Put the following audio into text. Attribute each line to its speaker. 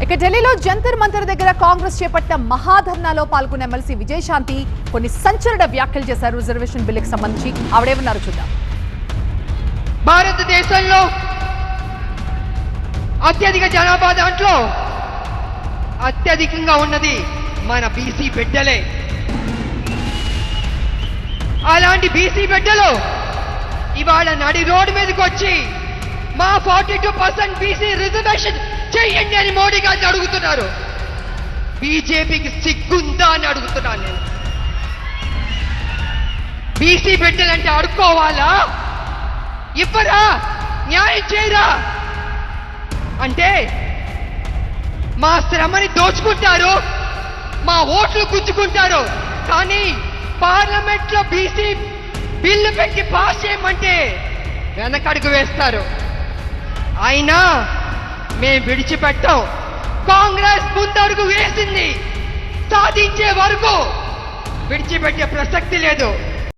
Speaker 1: ఇక ఢిల్లీలో జంతర్ మంతర్ దగ్గర కాంగ్రెస్ చేపట్టిన మహాధర్నాలో పాల్గొన్న ఎమ్మెల్సీ విజయశాంతి కొన్ని సంచలన వ్యాఖ్యలు చేశారు. రిజర్వేషన్ బిల్లుకి సంబంధించి ఆవిడేమన్నారు చూద్దాం.
Speaker 2: భారతదేశంలో అత్యధిక జనాభా దాంట్లో అత్యధికంగా ఉన్నది మన బీసీ బిడ్డలే. అలాంటి బీసీ బిడ్డలు ఇవాళ నడి రోడ్డు మీదకి వచ్చి మా 42% బీసీ రిజర్వేషన్ చెయ్యండి అని మోడీ గారిని అడుగుతున్నారు. బీజేపీకి సిగ్గుందా అని అడుగుతున్నాను నేను. బీసీ బిడ్డలంటే అడుక్కోవాలా? ఇవ్వరా? న్యాయం చేయరా? అంటే మా శ్రమని దోచుకుంటారు, మా ఓట్లు గుంజుకుంటారు. కానీ పార్లమెంట్ లో బీసీ బిల్లు పెట్టి పాస్ చేయమంటే వెనకడుగు వేస్తారు. అయినా మేము విడిచిపెట్టాం. కాంగ్రెస్ ముందడుగు వేసింది, సాధించే వరకు విడిచిపెట్టే ప్రసక్తి లేదు.